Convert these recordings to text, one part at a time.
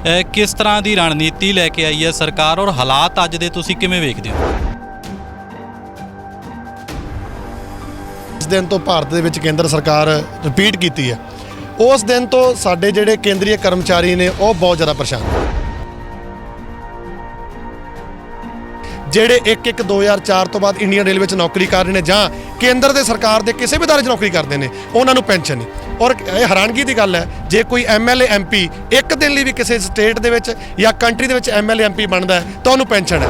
किस तरह की रणनीति लैके आई है सरकार और हालात अज दे तुसीं किवें वेखदे हो? इस दिन तो भारत दे विच केंद्र सरकार रिपीट कीती है, उस दिन तो साडे जिहड़े केंद्रीय कर्मचारी ने वो बहुत ज़्यादा परेशान ने। ਜਿਹੜੇ ਇੱਕ 2004 ਤੋਂ ਬਾਅਦ ਇੰਡੀਅਨ ਰੇਲਵੇ 'ਚ ਨੌਕਰੀ ਕਰ ਰਹੇ ਨੇ ਜਾਂ ਕੇਂਦਰ ਦੇ ਸਰਕਾਰ ਦੇ ਕਿਸੇ ਵੀ ਅਦਾਰੇ 'ਚ ਨੌਕਰੀ ਕਰਦੇ ਨੇ ਉਹਨਾਂ ਨੂੰ ਪੈਨਸ਼ਨ ਨਹੀਂ। ਔਰ ਇਹ ਹੈਰਾਨਗੀ ਦੀ ਗੱਲ ਹੈ ਜੇ ਕੋਈ ਐਮਐਲਏ ਐਮਪੀ ਇੱਕ ਦਿਨ ਲਈ ਵੀ ਕਿਸੇ ਸਟੇਟ ਦੇ ਵਿੱਚ ਜਾਂ ਕੰਟਰੀ ਦੇ ਵਿੱਚ ਐਮਐਲਏ ਐਮਪੀ ਬਣਦਾ ਹੈ ਤਾਂ ਉਹਨੂੰ ਪੈਨਸ਼ਨ ਹੈ।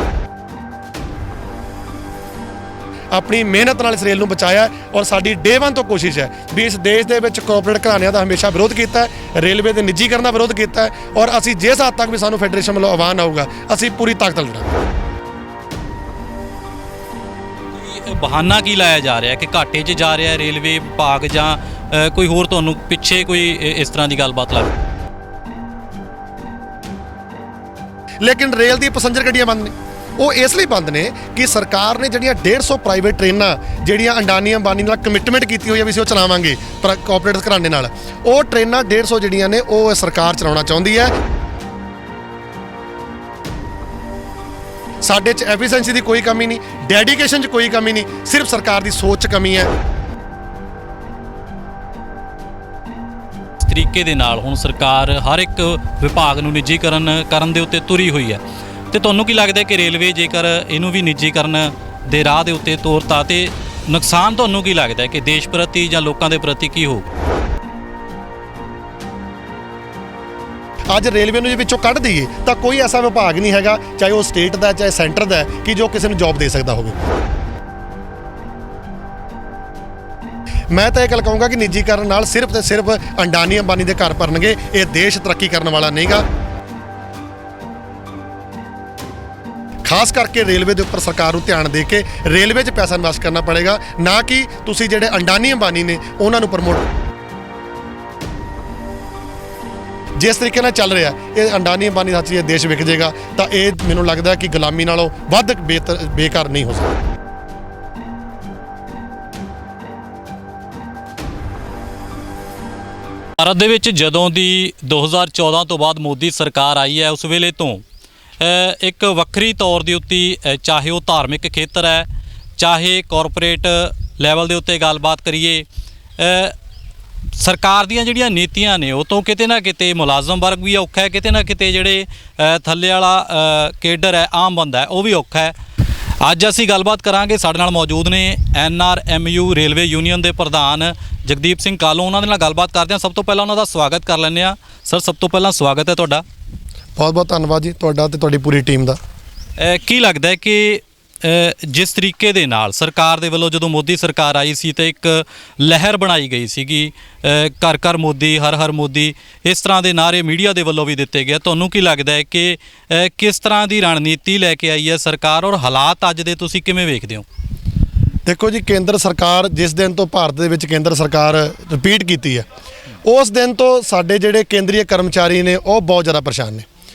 ਆਪਣੀ ਮਿਹਨਤ ਨਾਲ ਇਸ ਰੇਲ ਨੂੰ ਬਚਾਇਆ ਔਰ ਸਾਡੀ ਡੇ 1 ਤੋਂ ਕੋਸ਼ਿਸ਼ ਹੈ ਵੀ ਇਸ ਦੇਸ਼ ਦੇ ਵਿੱਚ ਕਾਰਪੋਰੇਟ ਘਰਾਣਿਆਂ ਦਾ ਹਮੇਸ਼ਾ ਵਿਰੋਧ ਕੀਤਾ ਹੈ, ਰੇਲਵੇ ਦੇ ਨਿੱਜੀਕਰਨ ਦਾ ਵਿਰੋਧ ਕੀਤਾ ਹੈ ਔਰ ਅਸੀਂ ਜਿਸ ਹੱਦ ਤੱਕ ਵੀ ਸਾਨੂੰ ਫੈਡਰੇਸ਼ਨ ਵੱਲੋਂ ਆਹਵਾਨ ਆਊਗਾ ਅਸੀਂ ਪੂਰੀ ਤਾਕਤ ਨਾਲ ਲੜਾਂਗੇ। बहाना की लाया जा रहा है कि घाटे 'ਚ जा रहा है रेलवे विभाग ਜਾਂ कोई होर ਤੁਹਾਨੂੰ ਪਿੱਛੇ ਕੋਈ ਇਸ ਤਰ੍ਹਾਂ ਦੀ ਗੱਲਬਾਤ ਲੱਗ? ਲੇਕਿਨ ਰੇਲ ਦੀ ਪੈਸੰਜਰ ਗੱਡੀਆਂ ਬੰਦ ਨੇ। ਉਹ ਇਸ ਲਈ ਬੰਦ ਨੇ ਕਿ ਸਰਕਾਰ ਨੇ ਜਿਹੜੀਆਂ 150 ਪ੍ਰਾਈਵੇਟ ਟ੍ਰੇਨਾਂ ਜਿਹੜੀਆਂ ਅੰਡਾਨੀ ਅੰਬਾਨੀ ਨਾਲ ਕਮਿਟਮੈਂਟ ਕੀਤੀ ਹੋਈ ਹੈ ਵੀ ਅਸੀਂ ਉਹ ਚਲਾਵਾਂਗੇ ਕਾਰਪੋਰੇਟ ਘਰਾਣੇ ਨਾਲ, ਉਹ ਟ੍ਰੇਨਾਂ 150 ਜਿਹੜੀਆਂ ਨੇ ਉਹ ਸਰਕਾਰ ਚਲਾਉਣਾ ਚਾਹੁੰਦੀ ਹੈ। ਸਾਡੇ 'ਚ ਐਫੀਸ਼ੀਐਂਸੀ ਦੀ ਕੋਈ ਕਮੀ ਨਹੀਂ, ਡੈਡੀਕੇਸ਼ਨ 'ਚ ਕੋਈ ਕਮੀ ਨਹੀਂ, ਸਿਰਫ ਸਰਕਾਰ ਦੀ ਸੋਚ 'ਚ ਕਮੀ ਹੈ। ਇਸ ਤਰੀਕੇ ਦੇ ਨਾਲ ਹੁਣ ਸਰਕਾਰ ਹਰ ਇੱਕ ਵਿਭਾਗ ਨੂੰ ਨਿੱਜੀਕਰਨ ਕਰਨ ਦੇ ਉੱਤੇ ਤੁਰੀ ਹੋਈ ਹੈ ਤੇ ਤੁਹਾਨੂੰ ਕੀ ਲੱਗਦਾ ਕਿ ਰੇਲਵੇ ਜੇਕਰ ਇਹਨੂੰ ਵੀ ਨਿੱਜੀਕਰਨ ਦੇ ਰਾਹ ਦੇ ਉੱਤੇ ਤੋਰਤਾ ਤੇ ਨੁਕਸਾਨ ਤੁਹਾਨੂੰ ਕੀ ਲੱਗਦਾ ਕਿ ਦੇਸ਼ ਪ੍ਰਤੀ ਜਾਂ ਲੋਕਾਂ ਦੇ ਪ੍ਰਤੀ ਕੀ ਹੋਊ? ਅੱਜ ਰੇਲਵੇ ਨੂੰ ਜੇ ਵਿੱਚੋਂ ਕੱਢ ਦਈਏ ਤਾਂ ਕੋਈ ਐਸਾ ਵਿਭਾਗ ਨਹੀਂ ਹੈਗਾ ਚਾਹੇ ਉਹ ਸਟੇਟ ਦਾ ਚਾਹੇ ਸੈਂਟਰ ਦਾ ਕਿ ਜੋ ਕਿਸੇ ਨੂੰ ਜੌਬ ਦੇ ਸਕਦਾ ਹੋਵੇ। ਮੈਂ ਤਾਂ ਇਹ ਗੱਲ ਕਹੂੰਗਾ ਕਿ ਨਿੱਜੀਕਰਨ ਨਾਲ ਸਿਰਫ ਤੇ ਸਿਰਫ ਅੰਡਾਨੀ ਅੰਬਾਨੀ ਦੇ ਘਰ ਭਰਨਗੇ, ਇਹ ਦੇਸ਼ ਤਰੱਕੀ ਕਰਨ ਵਾਲਾ ਨਹੀਂਗਾ। ਖਾਸ ਕਰਕੇ ਰੇਲਵੇ ਦੇ ਉੱਪਰ ਸਰਕਾਰ ਨੂੰ ਧਿਆਨ ਦੇ ਕੇ ਰੇਲਵੇ 'ਚ ਪੈਸਾ ਇਨਵੈਸਟ ਕਰਨਾ ਪੜੇਗਾ, ਨਾ ਕਿ ਤੁਸੀਂ ਜਿਹੜੇ ਅੰਡਾਨੀ ਅੰਬਾਨੀ ਨੇ ਉਹਨਾਂ ਨੂੰ ਪ੍ਰਮੋਟ। ਜਿਸ ਤਰੀਕੇ ਨਾਲ ਚੱਲ ਰਿਹਾ ਇਹ ਅੰਡਾਨੀ ਅੰਬਾਨੀ ਸੱਚ ਇਹ ਦੇਸ਼ ਵਿਕ ਜਾਏਗਾ ਤਾਂ ਇਹ ਮੈਨੂੰ ਲੱਗਦਾ ਕਿ ਗੁਲਾਮੀ ਨਾਲੋਂ ਵੱਧ ਬੇਕਾਰ ਨਹੀਂ ਹੋ ਸਕਦਾ। ਭਾਰਤ ਦੇ ਵਿੱਚ ਜਦੋਂ ਦੀ 2014 ਤੋਂ ਬਾਅਦ ਮੋਦੀ ਸਰਕਾਰ ਆਈ ਹੈ ਉਸ ਵੇਲੇ ਤੋਂ ਇੱਕ ਵੱਖਰੀ ਤੌਰ ਦੇ ਉੱਤੇ ਚਾਹੇ ਉਹ ਧਾਰਮਿਕ ਖੇਤਰ ਹੈ ਚਾਹੇ ਕਾਰਪੋਰੇਟ ਲੈਵਲ ਦੇ ਉੱਤੇ ਗੱਲਬਾਤ ਕਰੀਏ, ਸਰਕਾਰ ਦੀਆਂ ਜਿਹੜੀਆਂ ਨੀਤੀਆਂ ਨੇ ਉਹ ਤੋਂ ਕਿਤੇ ਨਾ ਕਿਤੇ ਮੁਲਾਜ਼ਮ ਵਰਗ ਵੀ ਔਖਾ ਹੈ, ਕਿਤੇ ਨਾ ਕਿਤੇ ਜਿਹੜੇ ਥੱਲੇ ਵਾਲਾ ਕੇਡਰ ਹੈ ਆਮ ਬੰਦਾ ਹੈ ਉਹ ਵੀ ਔਖਾ ਹੈ। ਅੱਜ ਅਸੀਂ ਗੱਲਬਾਤ ਕਰਾਂਗੇ, ਸਾਡੇ ਨਾਲ ਮੌਜੂਦ ਨੇ NRMU ਰੇਲਵੇ ਯੂਨੀਅਨ ਦੇ ਪ੍ਰਧਾਨ ਜਗਦੀਪ ਸਿੰਘ ਕਾਲੋਂ, ਉਹਨਾਂ ਦੇ ਨਾਲ ਗੱਲਬਾਤ ਕਰਦੇ ਹਾਂ। ਸਭ ਤੋਂ ਪਹਿਲਾਂ ਉਹਨਾਂ ਦਾ ਸਵਾਗਤ ਕਰ ਲੈਂਦੇ ਹਾਂ। ਸਰ ਸਭ ਤੋਂ ਪਹਿਲਾਂ ਸਵਾਗਤ ਹੈ ਤੁਹਾਡਾ। ਬਹੁਤ ਬਹੁਤ ਧੰਨਵਾਦ ਜੀ ਤੁਹਾਡਾ ਤੇ ਤੁਹਾਡੀ ਪੂਰੀ ਟੀਮ ਦਾ। ਕੀ ਲੱਗਦਾ ਹੈ ਕਿ ਜਿਸ ਤਰੀਕੇ ਦੇ ਨਾਲ ਸਰਕਾਰ ਦੇ ਵੱਲੋਂ ਜਦੋਂ ਮੋਦੀ ਸਰਕਾਰ ਆਈ ਸੀ ਤਾਂ ਇੱਕ ਲਹਿਰ ਬਣਾਈ ਗਈ ਸੀਗੀ ਘਰ ਘਰ ਮੋਦੀ ਹਰ ਹਰ ਮੋਦੀ, ਇਸ ਤਰ੍ਹਾਂ ਦੇ ਨਾਅਰੇ ਮੀਡੀਆ ਦੇ ਵੱਲੋਂ ਵੀ ਦਿੱਤੇ ਗਏ, ਤੁਹਾਨੂੰ ਕੀ ਲੱਗਦਾ ਹੈ ਕਿ ਕਿਸ ਤਰ੍ਹਾਂ ਦੀ ਰਣਨੀਤੀ ਲੈ ਕੇ ਆਈ ਹੈ ਸਰਕਾਰ ਔਰ ਹਾਲਾਤ ਅੱਜ ਦੇ ਤੁਸੀਂ ਕਿਵੇਂ ਵੇਖਦੇ ਹੋ? ਦੇਖੋ ਜੀ, ਕੇਂਦਰ ਸਰਕਾਰ ਜਿਸ ਦਿਨ ਤੋਂ ਭਾਰਤ ਦੇ ਵਿੱਚ ਕੇਂਦਰ ਸਰਕਾਰ ਰਿਪੀਟ ਕੀਤੀ ਹੈ ਉਸ ਦਿਨ ਤੋਂ ਸਾਡੇ ਜਿਹੜੇ ਕੇਂਦਰੀ ਕਰਮਚਾਰੀ ਨੇ ਉਹ ਬਹੁਤ ਜ਼ਿਆਦਾ ਪਰੇਸ਼ਾਨ ਨੇ।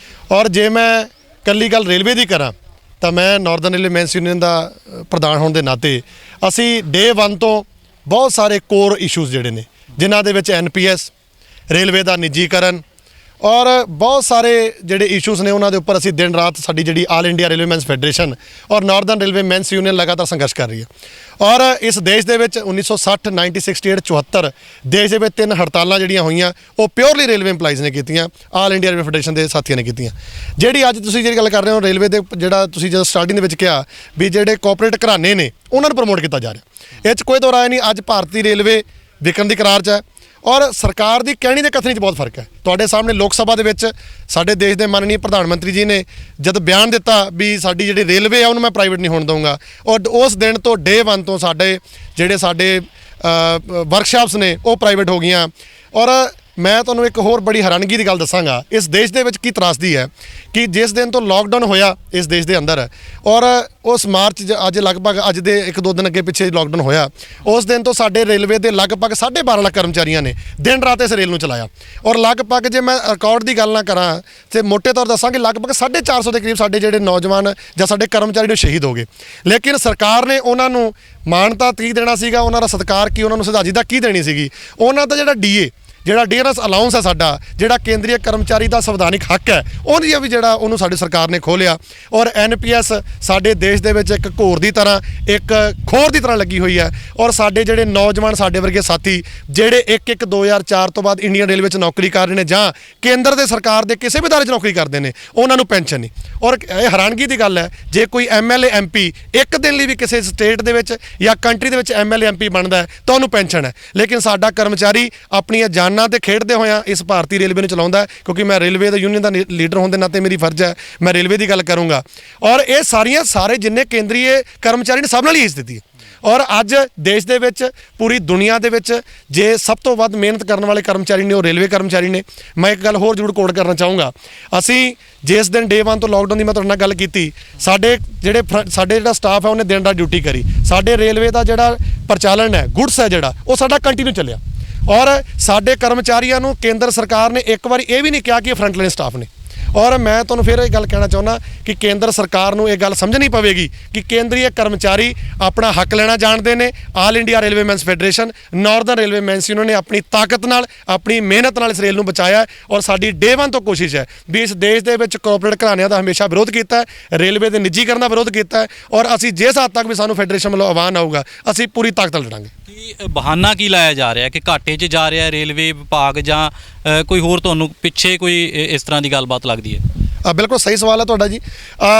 ਔਰ ਜੇ ਮੈਂ ਇਕੱਲੀ ਗੱਲ ਰੇਲਵੇ ਦੀ ਕਰਾਂ ਤਾਂ ਮੈਂ ਨਾਰਦਰਨ ਰੇਲਵੇ ਮੈਨਸ ਯੂਨੀਅਨ ਦਾ ਪ੍ਰਧਾਨ ਹੋਣ ਦੇ ਨਾਤੇ ਅਸੀਂ ਡੇ 1 ਤੋਂ ਬਹੁਤ ਸਾਰੇ ਕੋਰ ਇਸ਼ੂਜ਼ ਜਿਹੜੇ ਨੇ ਜਿਨ੍ਹਾਂ ਦੇ ਵਿੱਚ NPS, ਰੇਲਵੇ ਦਾ ਨਿੱਜੀਕਰਨ ਔਰ ਬਹੁਤ ਸਾਰੇ ਜਿਹੜੇ ਇਸ਼ੂਜ਼ ਨੇ ਉਹਨਾਂ ਦੇ ਉੱਪਰ ਅਸੀਂ ਦਿਨ ਰਾਤ ਸਾਡੀ ਜਿਹੜੀ all India railway men's federation ਔਰ ਨਾਰਦਰਨ ਰੇਲਵੇ ਮੈਨਸ ਯੂਨੀਅਨ ਲਗਾਤਾਰ ਸੰਘਰਸ਼ ਕਰ ਰਹੀ ਹੈ। ਔਰ ਇਸ ਦੇਸ਼ ਦੇ ਵਿੱਚ 1960, 1968, 74 ਦੇਸ਼ ਦੇ ਵਿੱਚ 3 ਹੜਤਾਲਾਂ ਜਿਹੜੀਆਂ ਹੋਈਆਂ ਉਹ ਪਿਓਰਲੀ ਰੇਲਵੇ ਇੰਪਲਾਈਜ਼ ਨੇ ਕੀਤੀਆਂ, ਆਲ ਇੰਡੀਆ ਰੇਲਵੇ ਫੈਡਰੇਸ਼ਨ ਦੇ ਸਾਥੀਆਂ ਨੇ ਕੀਤੀਆਂ। ਜਿਹੜੀ ਅੱਜ ਤੁਸੀਂ ਜਿਹੜੀ ਗੱਲ ਕਰ ਰਹੇ ਹੋ ਰੇਲਵੇ ਦੇ ਜਿਹੜਾ ਤੁਸੀਂ ਜਦੋਂ ਸਟਾਰਟਿੰਗ ਦੇ ਵਿੱਚ ਕਿਹਾ ਵੀ ਜਿਹੜੇ ਕਾਰਪੋਰੇਟ ਘਰਾਣੇ ਨੇ ਉਹਨਾਂ ਨੂੰ ਪ੍ਰਮੋਟ ਕੀਤਾ ਜਾ ਰਿਹਾ, ਇਹ 'ਚ ਕੋਈ ਦੋ ਰਾਏ ਨਹੀਂ। ਅੱਜ ਭਾਰਤੀ ਰੇਲਵੇ ਵਿਕਣ ਦੀ ਕਰਾਰ 'ਚ ਹੈ ਔਰ ਸਰਕਾਰ ਦੀ ਕਹਿਣੀ ਦੇ ਕਥਨੀ 'ਚ ਬਹੁਤ ਫਰਕ ਹੈ। ਤੁਹਾਡੇ ਸਾਹਮਣੇ ਲੋਕ ਸਭਾ ਦੇ ਵਿੱਚ ਸਾਡੇ ਦੇਸ਼ ਦੇ ਮਾਨਨੀय ਪ੍ਰਧਾਨ ਮੰਤਰੀ ਜੀ ਨੇ ਜਦ ਬਿਆਨ ਦਿੱਤਾ ਵੀ ਸਾਡੀ ਜਿਹੜੀ ਰੇਲਵੇ ਆ ਉਹਨੂੰ ਮੈਂ ਪ੍ਰਾਈਵੇਟ ਨਹੀਂ ਹੋਣ ਦਊਂਗਾ, ਔਰ ਉਸ ਦਿਨ ਤੋਂ ਡੇ 1 ਤੋਂ ਸਾਡੇ ਵਰਕਸ਼ਾਪਸ ਨੇ ਉਹ ਪ੍ਰਾਈਵੇਟ ਹੋ ਗਈਆਂ। ਔਰ ਮੈਂ ਤੁਹਾਨੂੰ ਇੱਕ ਹੋਰ ਬੜੀ ਹੈਰਾਨਗੀ ਦੀ ਗੱਲ ਦੱਸਾਂਗਾ, ਇਸ ਦੇਸ਼ ਦੇ ਵਿੱਚ ਕੀ ਤਰਾਸਦੀ ਹੈ ਕਿ ਜਿਸ ਦਿਨ ਤੋਂ ਲਾਕਡਾਊਨ ਹੋਇਆ ਇਸ ਦੇਸ਼ ਦੇ ਅੰਦਰ ਔਰ ਉਸ ਮਾਰਚ ਅੱਜ ਲਗਭਗ ਅੱਜ ਦੇ 1-2 ਦਿਨ ਅੱਗੇ ਪਿੱਛੇ ਲਾਕਡਾਊਨ ਹੋਇਆ, ਉਸ ਦਿਨ ਤੋਂ ਸਾਡੇ ਰੇਲਵੇ ਦੇ ਲਗਭਗ 12.5 ਲੱਖ ਕਰਮਚਾਰੀਆਂ ਨੇ ਦਿਨ ਰਾਤ ਇਸ ਰੇਲ ਨੂੰ ਚਲਾਇਆ। ਔਰ ਲਗਭਗ ਜੇ ਮੈਂ ਰਿਕਾਰਡ ਦੀ ਗੱਲ ਨਾ ਕਰਾਂ ਤੇ ਮੋਟੇ ਤੌਰ ਦੱਸਾਂ ਕਿ ਲਗਭਗ 450 ਦੇ ਕਰੀਬ ਸਾਡੇ ਜਿਹੜੇ ਨੌਜਵਾਨ ਜਾਂ ਸਾਡੇ ਕਰਮਚਾਰੀ ਨੂੰ ਸ਼ਹੀਦ ਹੋ ਗਏ। ਲੇਕਿਨ ਸਰਕਾਰ ਨੇ ਉਹਨਾਂ ਨੂੰ ਮਾਨਤਾ ਕੀ ਦੇਣਾ ਸੀਗਾ, ਉਹਨਾਂ ਦਾ ਸਤਿਕਾਰ ਕੀ, ਉਹਨਾਂ ਨੂੰ ਸ਼ਰਧਾਂਜਲੀ ਕੀ ਦੇਣੀ ਸੀਗੀ, ਉਹਨਾਂ ਦਾ ਜਿਹੜਾ DA ਜਿਹੜਾ ਡੀਅਰਨੈਸ ਅਲਾਊਂਸ ਹੈ ਸਾਡਾ, ਜਿਹੜਾ ਕੇਂਦਰੀ ਕਰਮਚਾਰੀ ਦਾ ਸੰਵਿਧਾਨਿਕ ਹੱਕ ਹੈ, ਉਹਦੀ ਵੀ ਜਿਹੜਾ ਉਹਨੂੰ ਸਾਡੀ ਸਰਕਾਰ ਨੇ ਖੋਲ੍ਹਿਆ। ਔਰ NPS ਸਾਡੇ ਦੇਸ਼ ਦੇ ਵਿੱਚ ਇੱਕ ਘੋਰ ਦੀ ਤਰ੍ਹਾਂ, ਇੱਕ ਖੋਰ ਦੀ ਤਰ੍ਹਾਂ ਲੱਗੀ ਹੋਈ ਹੈ। ਔਰ ਸਾਡੇ ਜਿਹੜੇ ਨੌਜਵਾਨ, ਸਾਡੇ ਵਰਗੇ ਸਾਥੀ ਜਿਹੜੇ 2004 ਤੋਂ ਬਾਅਦ ਇੰਡੀਅਨ ਰੇਲਵੇ 'ਚ ਨੌਕਰੀ ਕਰ ਰਹੇ ਨੇ ਜਾਂ ਕੇਂਦਰ ਦੇ ਸਰਕਾਰ ਦੇ ਕਿਸੇ ਵੀ ਅਦਾਰੇ 'ਚ ਨੌਕਰੀ ਕਰਦੇ ਨੇ, ਉਹਨਾਂ ਨੂੰ ਪੈਨਸ਼ਨ ਨਹੀਂ। ਔਰ ਇਹ ਹੈਰਾਨਗੀ ਦੀ ਗੱਲ ਹੈ, ਜੇ ਕੋਈ MLA MP ਇੱਕ ਦਿਨ ਲਈ ਵੀ ਕਿਸੇ ਸਟੇਟ ਦੇ ਵਿੱਚ ਜਾਂ ਕੰਟਰੀ ਦੇ ਵਿੱਚ MLA MP ਬਣਦਾ ਹੈ ਤਾਂ ਉਹਨੂੰ ਪੈਨਸ਼ਨ ਹੈ, ਲੇਕਿਨ ਸਾਡਾ ਕਰਮਚਾਰੀ ਆਪਣੀਆਂ ਜਾਨਾਂ ਤੇ ਖੇਡਦੇ ਹੋਇਆਂ ਇਸ ਭਾਰਤੀ ਰੇਲਵੇ ਨੂੰ ਚਲਾਉਂਦਾ ਹੈ। ਕਿਉਂਕਿ ਮੈਂ ਰੇਲਵੇ ਦਾ ਯੂਨੀਅਨ ਦਾ ਲੀਡਰ ਹੋਣ ਦੇ ਨਾਤੇ ਮੇਰੀ ਫਰਜ਼ ਹੈ, ਮੈਂ ਰੇਲਵੇ ਦੀ ਗੱਲ ਕਰੂੰਗਾ। ਔਰ ਇਹ ਸਾਰੇ ਜਿੰਨੇ ਕੇਂਦਰੀ ਕਰਮਚਾਰੀ ਨੇ ਸਭ ਨਾਲ ਹੀ ਇੱਜ਼ਤ ਦਿੱਤੀ ਹੈ। ਔਰ ਅੱਜ ਦੇਸ਼ ਦੇ ਵਿੱਚ, ਪੂਰੀ ਦੁਨੀਆ ਦੇ ਵਿੱਚ ਜੇ ਸਭ ਤੋਂ ਵੱਧ ਮਿਹਨਤ ਕਰਨ ਵਾਲੇ ਕਰਮਚਾਰੀ ਨੇ ਉਹ ਰੇਲਵੇ ਕਰਮਚਾਰੀ ਨੇ। ਮੈਂ ਇੱਕ ਗੱਲ ਹੋਰ ਜ਼ਰੂਰ ਕੋਟ ਕਰਨਾ ਚਾਹੂੰਗਾ, ਅਸੀਂ ਜਿਸ ਦਿਨ ਡੇ 1 ਤੋਂ ਲਾਕਡਾਊਨ ਦੀ ਮੈਂ ਤੁਹਾਡੇ ਨਾਲ ਗੱਲ ਕੀਤੀ, ਸਾਡੇ ਜਿਹੜਾ ਸਟਾਫ ਹੈ ਉਹਨੇ ਦਿਨ ਰਾਤ ਡਿਊਟੀ ਕਰੀ। ਸਾਡੇ ਰੇਲਵੇ ਦਾ ਜਿਹੜਾ ਪ੍ਰਚਾਲਨ ਹੈ, ਗੁੱਡਸ ਹੈ ਜਿਹੜਾ, ਉਹ ਸਾਡਾ ਕੰਟੀਨਿਊ ਚੱਲਿਆ। ਔਰ ਸਾਡੇ ਕਰਮਚਾਰੀਆਂ ਨੂੰ ਕੇਂਦਰ ਸਰਕਾਰ ਨੇ ਇੱਕ ਵਾਰੀ ਇਹ ਵੀ ਨਹੀਂ ਕਿਹਾ ਕਿ ਇਹ ਫਰੰਟ ਲਾਈਨ ਸਟਾਫ ਨੇ। ਔਰ ਮੈਂ ਤੁਹਾਨੂੰ ਫਿਰ ਇਹ ਗੱਲ ਕਹਿਣਾ ਚਾਹੁੰਦਾ ਕਿ ਕੇਂਦਰ ਸਰਕਾਰ ਨੂੰ ਇਹ ਗੱਲ ਸਮਝਣੀ ਪਵੇਗੀ ਕਿ ਕੇਂਦਰੀ ਕਰਮਚਾਰੀ ਆਪਣਾ ਹੱਕ ਲੈਣਾ ਜਾਣਦੇ ਨੇ। All India railwaymen's federation, northern railwaymen's union ਨੇ ਆਪਣੀ ਤਾਕਤ ਨਾਲ, ਆਪਣੀ ਮਿਹਨਤ ਨਾਲ ਇਸ ਰੇਲ ਨੂੰ ਬਚਾਇਆ। ਔਰ ਸਾਡੀ ਡੇ 1 ਤੋਂ ਕੋਸ਼ਿਸ਼ ਹੈ ਵੀ ਇਸ ਦੇਸ਼ ਦੇ ਵਿੱਚ ਕਾਰਪੋਰੇਟ ਘਰਾਣਿਆਂ ਦਾ ਹਮੇਸ਼ਾ ਵਿਰੋਧ ਕੀਤਾ ਹੈ, ਰੇਲਵੇ ਦੇ ਨਿੱਜੀਕਰਨ ਦਾ ਵਿਰੋਧ ਕੀਤਾ ਹੈ। ਔਰ ਅਸੀਂ ਜਿਸ ਹੱਦ ਤੱਕ ਵੀ ਸਾਨੂੰ ਫੈਡਰੇਸ਼ਨ ਵੱਲੋਂ ਆਹਵਾਨ ਆਊਗਾ, ਅਸੀਂ ਪੂਰੀ ਤਾਕਤ ਨਾਲ ਲੜਾਂਗੇ। ਕੀ ਬਹਾਨਾ ਕੀ ਲਾਇਆ ਜਾ ਰਿਹਾ ਕਿ ਘਾਟੇ 'ਚ ਜਾ ਰਿਹਾ ਰੇਲਵੇ ਵਿਭਾਗ, ਜਾਂ ਕੋਈ ਹੋਰ ਤੁਹਾਨੂੰ ਪਿੱਛੇ ਕੋਈ ਇਸ ਤਰ੍ਹਾਂ ਦੀ ਗੱਲਬਾਤ ਲੱਗਦੀ ਹੈ? ਬਿਲਕੁਲ ਸਹੀ ਸਵਾਲ ਹੈ ਤੁਹਾਡਾ ਜੀ।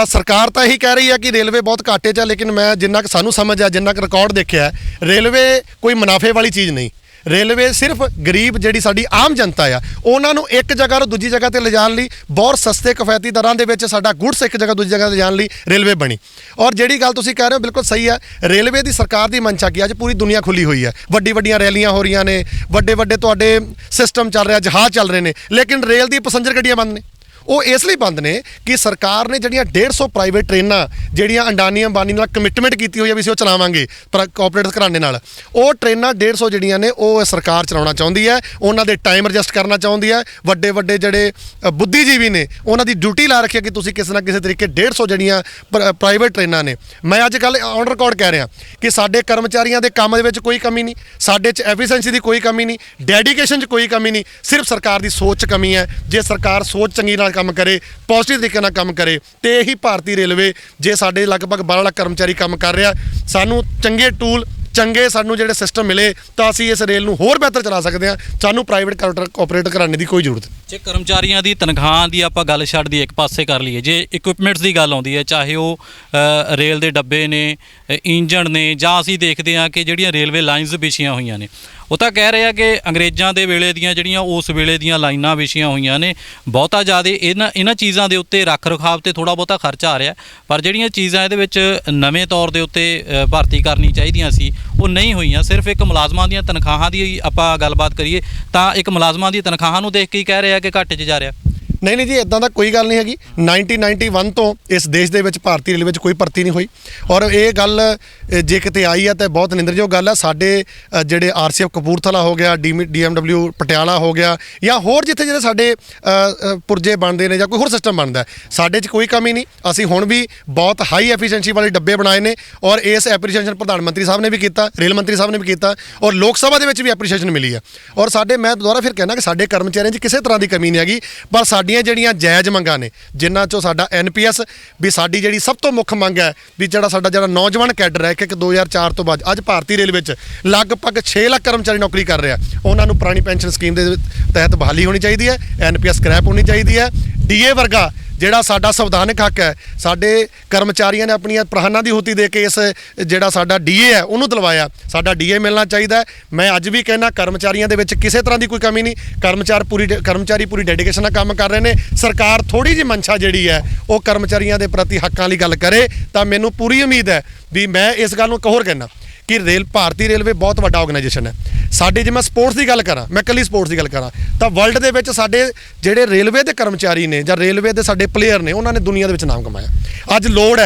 ਸਰਕਾਰ ਤਾਂ ਇਹੀ ਕਹਿ ਰਹੀ ਹੈ ਕਿ ਰੇਲਵੇ ਬਹੁਤ ਘਾਟੇ 'ਚ ਹੈ, ਲੇਕਿਨ ਮੈਂ ਜਿੰਨਾ ਕੁ ਸਾਨੂੰ ਸਮਝ ਆ, ਜਿੰਨਾ ਕੁ ਰਿਕਾਰਡ ਦੇਖਿਆ, ਰੇਲਵੇ ਕੋਈ ਮੁਨਾਫੇ ਵਾਲੀ ਚੀਜ਼ ਨਹੀਂ। ਰੇਲਵੇ ਸਿਰਫ ਗਰੀਬ ਜਿਹੜੀ ਸਾਡੀ ਆਮ ਜਨਤਾ ਆ, ਉਹਨਾਂ ਨੂੰ ਇੱਕ ਜਗ੍ਹਾ ਤੋਂ ਦੂਜੀ ਜਗ੍ਹਾ ਤੇ ਲਿਜਾਣ ਲਈ ਬਹੁਤ ਸਸਤੇ ਕਿਫਾਇਤੀ ਦਰਾਂ ਦੇ ਵਿੱਚ ਸਾਡਾ ਗੁੱਡਸ ਇੱਕ ਜਗ੍ਹਾ ਦੂਜੀ ਜਗ੍ਹਾ ਤੇ ਲਿਜਾਣ ਲਈ ਰੇਲਵੇ ਬਣੀ। ਔਰ ਜਿਹੜੀ ਗੱਲ ਤੁਸੀਂ ਕਹਿ ਰਹੇ ਹੋ ਬਿਲਕੁਲ ਸਹੀ ਹੈ। ਰੇਲਵੇ ਦੀ ਸਰਕਾਰ ਦੀ ਮਨਸ਼ਾ ਕੀ, ਅੱਜ ਪੂਰੀ ਦੁਨੀਆ ਖੁੱਲੀ ਹੋਈ ਹੈ, ਵੱਡੀਆਂ ਰੈਲੀਆਂ ਹੋ ਰਹੀਆਂ ਨੇ, ਵੱਡੇ ਤੁਹਾਡੇ ਸਿਸਟਮ ਚੱਲ ਰਿਹਾ, ਜਹਾਜ਼ ਚੱਲ ਰਹੇ ਨੇ, ਲੇਕਿਨ ਰੇਲ ਦੀ ਪੈਸੰਜਰ ਗੱਡੀਆਂ ਬੰਦ ਨੇ। ਉਹ ਇਸ ਲਈ ਬੰਦ ਨੇ ਕਿ ਸਰਕਾਰ ਨੇ ਜਿਹੜੀਆਂ 150 ਪ੍ਰਾਈਵੇਟ ਟ੍ਰੇਨਾਂ ਜਿਹੜੀਆਂ ਅੰਡਾਨੀ ਅੰਬਾਨੀ ਨਾਲ ਕਮਿਟਮੈਂਟ ਕੀਤੀ ਹੋਈ ਹੈ ਵੀ ਅਸੀਂ ਉਹ ਚਲਾਵਾਂਗੇ ਕੋਆਪਰੇਟਿਵ ਘਰਾਣੇ ਨਾਲ, ਉਹ ਟ੍ਰੇਨਾਂ 150 ਜਿਹੜੀਆਂ ਨੇ ਉਹ ਸਰਕਾਰ ਚਲਾਉਣਾ ਚਾਹੁੰਦੀ ਹੈ। ਉਹਨਾਂ ਦੇ ਟਾਈਮ ਐਡਜਸਟ ਕਰਨਾ ਚਾਹੁੰਦੀ ਹੈ। ਵੱਡੇ ਜਿਹੜੇ ਬੁੱਧੀਜੀਵੀ ਨੇ ਉਹਨਾਂ ਦੀ ਡਿਊਟੀ ਲਾ ਰੱਖੀ ਹੈ ਕਿ ਤੁਸੀਂ ਕਿਸੇ ਨਾ ਕਿਸੇ ਤਰੀਕੇ 150 ਜਿਹੜੀਆਂ ਪ੍ਰਾਈਵੇਟ ਟ੍ਰੇਨਾਂ ਨੇ। ਮੈਂ ਅੱਜ ਕੱਲ੍ਹ ਔਨ ਰਿਕਾਰਡ ਕਹਿ ਰਿਹਾ ਕਿ ਸਾਡੇ ਕਰਮਚਾਰੀਆਂ ਦੇ ਕੰਮ ਦੇ ਵਿੱਚ ਕੋਈ ਕਮੀ ਨਹੀਂ, ਸਾਡੇ 'ਚ ਐਫੀਸ਼ੀਐਂਸੀ ਦੀ ਕੋਈ ਕਮੀ ਨਹੀਂ, ਡੈਡੀਕੇਸ਼ਨ 'ਚ ਕੋਈ ਕਮੀ ਨਹੀਂ, ਸਿਰਫ ਸਰਕਾਰ ਦੀ ਸੋਚ 'ਚ ਕਮੀ ਹੈ। ਜੇ ਸਰਕਾਰ ਸੋਚ ਚੰਗੀ ਨਾਲ ਕੰਮ ਕਰੇ, ਪੋਜ਼ਿਟਿਵ ਤਰੀਕੇ ਨਾਲ ਕੰਮ ਕਰੇ, ਤੇ ਇਹੀ ਭਾਰਤੀ ਰੇਲਵੇ, ਜੇ ਸਾਡੇ ਲਗਭਗ 12 ਲੱਖ ਕਰਮਚਾਰੀ ਕੰਮ ਕਰ ਰਿਹਾ, ਸਾਨੂੰ ਚੰਗੇ ਟੂਲ, ਚੰਗੇ ਸਾਨੂੰ ਜਿਹੜੇ ਸਿਸਟਮ ਮਿਲੇ ਤਾਂ ਅਸੀਂ ਇਸ ਰੇਲ ਨੂੰ ਹੋਰ ਬਿਹਤਰ ਚਲਾ ਸਕਦੇ ਹਾਂ। ਸਾਨੂੰ ਪ੍ਰਾਈਵੇਟ ਕੋਆਪਰੇਟ ਕਰਾਉਣ ਦੀ ਕੋਈ ਜ਼ਰੂਰਤ ਨਹੀਂ। ਜੇ ਕਰਮਚਾਰੀਆਂ ਦੀ ਤਨਖਾਹ ਦੀ ਆਪਾਂ ਗੱਲ ਛੱਡ ਦੀ ਇੱਕ ਪਾਸੇ ਕਰ ਲਈਏ, ਜੇ ਇਕਵਿਪਮੈਂਟਸ ਦੀ ਗੱਲ ਆਉਂਦੀ ਹੈ, ਚਾਹੇ ਉਹ ਰੇਲ ਦੇ ਡੱਬੇ ਨੇ, ਇੰਜਣ ਨੇ, ਜਾਂ ਅਸੀਂ ਦੇਖਦੇ ਹਾਂ ਕਿ ਜਿਹੜੀਆਂ ਰੇਲਵੇ ਲਾਈਨਸ ਵਿਛੀਆਂ ਹੋਈਆਂ ਨੇ, ਉਹ ਤਾਂ ਕਹਿ ਰਹੇ ਆ ਕਿ ਅੰਗਰੇਜ਼ਾਂ ਦੇ ਵੇਲੇ ਦੀਆਂ ਜਿਹੜੀਆਂ ਉਸ ਵੇਲੇ ਦੀਆਂ ਲਾਈਨਾਂ ਵਿਛੀਆਂ ਹੋਈਆਂ ਨੇ, ਬਹੁਤਾ ਜ਼ਿਆਦਾ ਇਹਨਾਂ ਚੀਜ਼ਾਂ ਦੇ ਉੱਤੇ ਰੱਖ ਰਖਾਵ ਤੇ ਥੋੜ੍ਹਾ ਬਹੁਤਾ ਖਰਚਾ ਆ ਰਿਹਾ, ਪਰ ਜਿਹੜੀਆਂ ਚੀਜ਼ਾਂ ਇਹਦੇ ਵਿੱਚ ਨਵੇਂ ਤੌਰ ਦੇ ਉੱਤੇ ਭਰਤੀ ਕਰਨੀ ਚਾਹੀਦੀਆਂ ਸੀ ਉਹ ਨਹੀਂ ਹੋਈਆਂ। ਸਿਰਫ ਇੱਕ ਮੁਲਾਜ਼ਮਾਂ ਦੀਆਂ ਤਨਖਾਹਾਂ ਦੀ ਆਪਾਂ ਗੱਲਬਾਤ ਕਰੀਏ ਤਾਂ ਇੱਕ ਮੁਲਾਜ਼ਮਾਂ ਦੀ ਤਨਖਾਹਾਂ ਨੂੰ ਦੇਖ ਕੇ ਹੀ ਕਹਿ ਰਹੇ ਆ ਕਿ ਘਾਟੇ 'ਚ ਜਾ ਰਿਹਾ। ਨਹੀਂ ਜੀ, ਇੱਦਾਂ ਦਾ ਕੋਈ ਗੱਲ ਨਹੀਂ ਹੈਗੀ। 1991 ਤੋਂ ਇਸ ਦੇਸ਼ ਦੇ ਵਿੱਚ ਭਾਰਤੀ ਰੇਲਵੇ 'ਚ ਕੋਈ ਭਰਤੀ ਨਹੀਂ ਹੋਈ। ਔਰ ਇਹ ਗੱਲ ਜੇ ਕਿਤੇ ਆਈ ਹੈ ਤਾਂ ਬਹੁਤ ਨਿੰਦਰਯੋਗ ਗੱਲ ਹੈ। ਸਾਡੇ ਜਿਹੜੇ RCF ਕਪੂਰਥਲਾ ਹੋ ਗਿਆ, DMW ਪਟਿਆਲਾ ਹੋ ਗਿਆ, ਜਾਂ ਹੋਰ ਜਿੱਥੇ ਜਿਹੜੇ ਸਾਡੇ ਪੁਰਜੇ ਬਣਦੇ ਨੇ ਜਾਂ ਕੋਈ ਹੋਰ ਸਿਸਟਮ ਬਣਦਾ, ਸਾਡੇ 'ਚ ਕੋਈ ਕਮੀ ਨਹੀਂ। ਅਸੀਂ ਹੁਣ ਵੀ ਬਹੁਤ ਹਾਈ ਐਫੀਸ਼ੀਐਂਸੀ ਵਾਲੇ ਡੱਬੇ ਬਣਾਏ ਨੇ, ਔਰ ਇਸ ਐਪਰੀਸ਼ੀਏਸ਼ਨ ਪ੍ਰਧਾਨ ਮੰਤਰੀ ਸਾਹਿਬ ਨੇ ਵੀ ਕੀਤਾ, ਰੇਲ ਮੰਤਰੀ ਸਾਹਿਬ ਨੇ ਵੀ ਕੀਤਾ, ਔਰ ਲੋਕ ਸਭਾ ਦੇ ਵਿੱਚ ਵੀ ਐਪਰੀਸ਼ੀਏਸ਼ਨ ਮਿਲੀ ਹੈ। ਔਰ ਮੈਂ ਦੁਬਾਰਾ ਫਿਰ ਕਹਿਣਾ ਕਿ ਸਾਡੇ ਕਰਮਚਾਰੀਆਂ 'ਚ ਕਿਸੇ ਤਰ੍ਹਾਂ ਦੀ ਕਮੀ ਨਹੀਂ ਹੈਗੀ, ਪਰ ਸਾਡੀਆਂ ਜਿਹੜੀਆਂ ਜਾਇਜ਼ ਮੰਗਾਂ ਨੇ, ਜਿਨ੍ਹਾਂ 'ਚੋਂ ਸਾਡਾ NPS ਵੀ ਸਾਡੀ ਜਿਹੜੀ ਸਭ ਤੋਂ ਮੁੱਖ ਮੰਗ ਹੈ ਵੀ ਜਿਹੜਾ ਨੌਜਵਾਨ ਕੈਡਰ ਹੈ ਕਿ 2004 ਤੋਂ ਬਾਅਦ ਅੱਜ ਭਾਰਤੀ ਰੇਲ ਵਿੱਚ ਲਗਭਗ 6 ਲੱਖ ਕਰਮਚਾਰੀ ਨੌਕਰੀ ਕਰ ਰਿਹਾ, ਉਹਨਾਂ ਨੂੰ ਪੁਰਾਣੀ ਪੈਨਸ਼ਨ ਸਕੀਮ ਦੇ ਤਹਿਤ ਬਹਾਲੀ ਹੋਣੀ ਚਾਹੀਦੀ ਹੈ, NPS ਸਕ੍ਰੈਪ ਹੋਣੀ ਚਾਹੀਦੀ ਹੈ। DA ਵਰਗਾ ਜਿਹੜਾ ਸਾਡਾ ਸੰਵਿਧਾਨਕ ਹੱਕ ਹੈ, ਸਾਡੇ ਕਰਮਚਾਰੀਆਂ ਨੇ ਆਪਣੀਆਂ ਪ੍ਰਾਣਾਂ ਦੀ ਹੁਤੀ ਦੇ ਕੇ ਇਸ ਜਿਹੜਾ ਸਾਡਾ DA ਹੈ ਉਹਨੂੰ ਦਿਲਵਾਇਆ, ਸਾਡਾ DA ਮਿਲਣਾ ਚਾਹੀਦਾ। ਮੈਂ ਅੱਜ ਵੀ ਕਹਿਣਾ ਕਰਮਚਾਰੀਆਂ ਦੇ ਵਿੱਚ ਕਿਸੇ ਤਰ੍ਹਾਂ ਦੀ ਕੋਈ ਕਮੀ ਨਹੀਂ, ਕਰਮਚਾਰੀ ਪੂਰੀ ਡੈਡੀਕੇਸ਼ਨ ਨਾਲ ਕੰਮ ਕਰ ਰਹੇ ਨੇ। ਸਰਕਾਰ ਥੋੜੀ ਜਿਹੀ ਮਨਸ਼ਾ ਜਿਹੜੀ ਹੈ ਉਹ ਕਰਮਚਾਰੀਆਂ ਦੇ ਪ੍ਰਤੀ ਹੱਕਾਂ ਲਈ ਗੱਲ ਕਰੇ ਤਾਂ ਮੈਨੂੰ ਪੂਰੀ ਉਮੀਦ ਹੈ ਵੀ ਮੈਂ ਇਸ ਗੱਲ ਨੂੰ ਹੋਰ ਕਹਿਣਾ ਕਿ ਭਾਰਤੀ ਰੇਲਵੇ ਬਹੁਤ ਵੱਡਾ ਆਰਗੇਨਾਈਜੇਸ਼ਨ ਹੈ। ਸਾਡੇ ਜੇ ਮੈਂ ਸਪੋਰਟਸ ਦੀ ਗੱਲ ਕਰਾਂ, ਮੈਂ ਇਕੱਲੀ ਸਪੋਰਟਸ ਦੀ ਗੱਲ ਕਰਾਂ ਤਾਂ ਵਰਲਡ ਦੇ ਵਿੱਚ ਸਾਡੇ ਜਿਹੜੇ ਰੇਲਵੇ ਦੇ ਕਰਮਚਾਰੀ ਨੇ ਜਾਂ ਰੇਲਵੇ ਦੇ ਸਾਡੇ ਪਲੇਅਰ ਨੇ, ਉਹਨਾਂ ਨੇ ਦੁਨੀਆ ਦੇ ਵਿੱਚ ਨਾਮ ਕਮਾਇਆ। ਅੱਜ